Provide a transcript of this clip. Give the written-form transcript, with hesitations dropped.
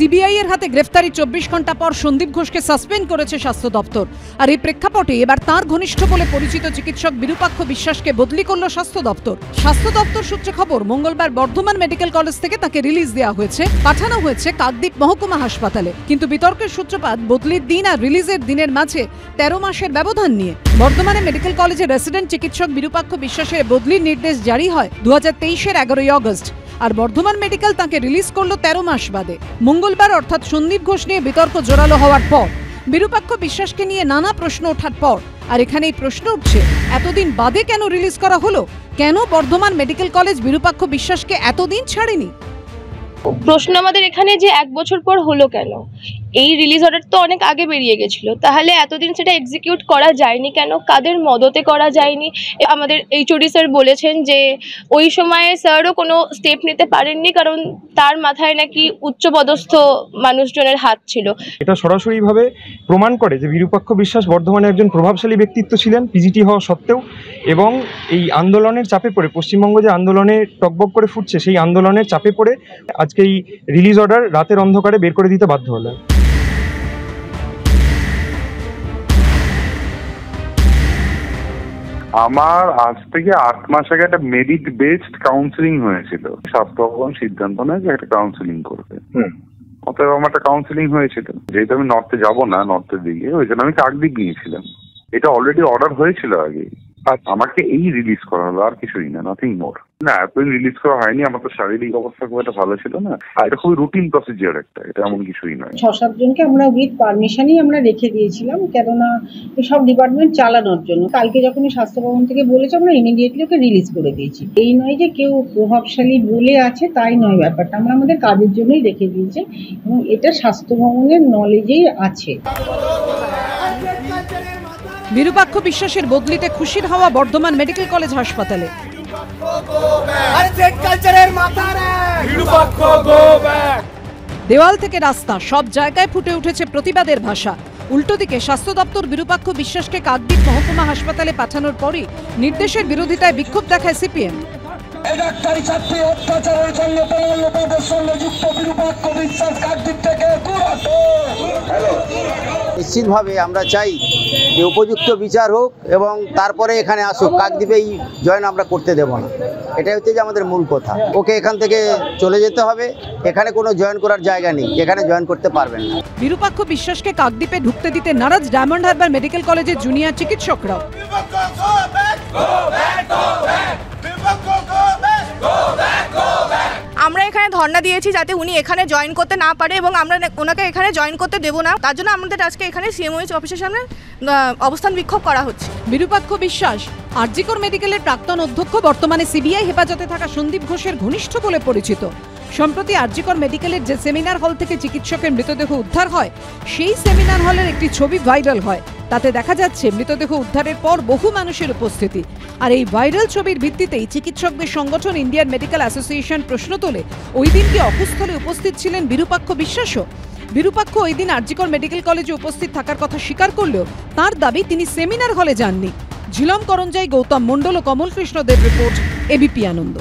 CBI এর হাতে গ্রেফতারি 24 ঘন্টা পর সন্দীপ ঘোষকে সাসপেন্ড করেছে স্বাস্থ্য দপ্তর। আর এই প্রেক্ষাপটে এবার তার ঘনিষ্ঠ বলে পরিচিত চিকিৎসক বিরূপাক্ষ বিশ্বাসকে বদলি করল স্বাস্থ্য দপ্তর। স্বাস্থ্য দপ্তর সূত্রে খবর, মঙ্গলবার বর্ধমান মেডিকেল কলেজ থেকে তাকে রিলিজ দেওয়া হয়েছে, পাঠানো হয়েছে কাকদ্বীপ মহকুমা হাসপাতালে। কিন্তু বিতর্কের সূত্রপাত বদলির দিন আর রিলিজের দিনের মাঝে 13 মাসের ব্যবধান নিয়ে। বর্ধমানে মেডিকেল কলেজের রেসিডেন্ট চিকিৎসক বিরূপাক্ষ বিশ্বাসের বদলির নির্দেশ জারি হয় 2023-এর 11 অগস্ট। আর বর্ধমান মেডিকেল তাকে রিলিজ করলো 13 মাস বাদে। মঙ্গলবার অর্থাৎ সন্দীপ ঘোষ নিয়ে বিতর্ক জোরালো হওয়ার পর, বিরূপাক্ষ বিশ্বাসকে নিয়ে নানা প্রশ্ন ওঠার পর, আর এখানেই প্রশ্ন উঠছে, এতদিন বাদে কেন রিলিজ করা হলো? কেন বর্ধমান মেডিকেল কলেজ বিরূপাক্ষ বিশ্বাসকে এতদিন ছাড়েনি? প্রশ্ন আমাদের এখানে যে 1 বছর পর হলো কেন? এই রিলিজ অর্ডার তো অনেক আগে বেরিয়ে গেছিল, তাহলে এতদিন সেটা এক্সিকিউট করা যায়নি কেন? কাদের মদতে করা যায়নি? আমাদের এইচওডি স্যার বলেছেন যে ওই সময়ে স্যারও কোনো স্টেপ নিতে পারেননি, কারণ তার মাথায় নাকি উচ্চপদস্থ মানুষজনের হাত ছিল। এটা সরাসরিভাবে প্রমাণ করে যে বিরূপাক্ষ বিশ্বাস বর্ধমানে একজন প্রভাবশালী ব্যক্তিত্ব ছিলেন পিজিটি হওয়া সত্ত্বেও, এবং এই আন্দোলনের চাপে পড়ে, পশ্চিমবঙ্গ যে আন্দোলনে টকবক করে ফুটছে, সেই আন্দোলনের চাপে পড়ে আজকে এই রিলিজ অর্ডার রাতের অন্ধকারে বের করে দিতে বাধ্য হলেন। আমার আজ থেকে 8 মাস আগে একটা মেরিট বেসড কাউন্সিলিং হয়েছিল। স্বাস্থ্য ভবন সিদ্ধান্ত নেয় যে একটা কাউন্সিলিং করবে। অতএব আমার একটা কাউন্সিলিং হয়েছিল, যেহেতু আমি নর্থে যাবো না, নর্থের দিকে, ওই জন্য আমি কাকদ্বীপ গিয়েছিলাম। এটা অলরেডি অর্ডার হয়েছিল আগে, আমাকে এই রিলিজ করা হলো, আর কিছুই না, নাথিং মোর। না, এতদিন রিলিজ করা হয়নি, আমার তো শারীরিক অবস্থা খুব একটা ভালো ছিল না। এটা খুবই রুটিন প্রসিজিয়ার একটা, এটা এমন কিছুই নয়। 6-7 জনকে আমরা উইথ পারমিশনই আমরা রেখে দিয়েছিলাম, কেননা সব ডিপার্টমেন্ট চালানোর জন্য। কালকে যখনই স্বাস্থ্য ভবন থেকে বলেছে, আমরা ইমিডিয়েটলি ওকে রিলিজ করে দিয়েছি। এই নয় যে কেউ প্রভাবশালী বলে আছে, তাই নয় ব্যাপারটা, আমরা আমাদের কাজের জন্যই রেখে দিয়েছি এবং এটা স্বাস্থ্য ভবনের নলেজেই আছে। বিরূপাক্ষ বিশ্বাসের বদলিতে খুশির হাওয়া বর্ধমান মেডিকেল কলেজ হাসপাতালে। দেওয়াল থেকে রাস্তা, সব জায়গায় ফুটে উঠেছে প্রতিবাদের ভাষা। উল্টো দিকে স্বাস্থ্য দপ্তর বিরূপাক্ষ বিশ্বাসকে কাকদ্বীপ মহকুমা হাসপাতালে পাঠানোর পরই নির্দেশের বিরোধিতায় বিক্ষোভ দেখায় সিপিএম। নিশ্চিতভাবে আমরা চাই যে উপযুক্ত বিচার হোক এবং তারপরে এখানে আসুক। কাকদ্বীপেই জয়েন আমরা করতে দেব না, এটাই হচ্ছে যে আমাদের মূল কথা। ওকে এখান থেকে চলে যেতে হবে, এখানে কোনো জয়েন করার জায়গা নেই, এখানে জয়েন করতে পারবেন না। বিরূপাক্ষ বিশ্বাসকে কাকদ্বীপে ঢুকতে দিতে নারাজ ডায়মন্ড হারবার মেডিকেল কলেজের জুনিয়র চিকিৎসকরাও। আমরা এখানে ধর্ণা দিয়েছি যাতে উনি এখানে জয়েন করতে না পারে, এবং আমরা ওনাকে এখানে জয়েন করতে দেব না। তার জন্য আমাদের আজকে এখানে সিএমওএইচ অফিসের সামনে অবস্থান বিক্ষোভ করা হচ্ছে। বিরূপাক্ষ বিশ্বাস আরজিকর মেডিকেলের প্রাক্তন অধ্যক্ষ, বর্তমানে সিবিআই হেফাজতে থাকা সন্দীপ ঘোষের ঘনিষ্ঠ বলে পরিচিত। সম্প্রতি আরজিকর মেডিকেলের যে সেমিনার হল থেকে চিকিৎসকের মৃতদেহ উদ্ধার হয়, সেই সেমিনার হলের একটি ছবি ভাইরাল হয়। তাতে দেখা যাচ্ছে মৃতদেহ উদ্ধারের পর বহু মানুষের উপস্থিতি। আর এই ভাইরাল ছবির ভিত্তিতেই চিকিৎসকদের সংগঠন ইন্ডিয়ান মেডিকেল অ্যাসোসিয়েশন প্রশ্ন তোলে, ওই দিন কি অকুস্থলে উপস্থিত ছিলেন বিরূপাক্ষ বিশ্বাসও? বিরূপাক্ষ ওই দিন আরজিকর মেডিকেল কলেজে উপস্থিত থাকার কথা স্বীকার করলেও তার দাবি তিনি সেমিনার হলে যাননি। ঝিলম করঞ্জাই, গৌতম মণ্ডল ও কমল কৃষ্ণ দেব রিপোর্ট, এবিপি আনন্দ।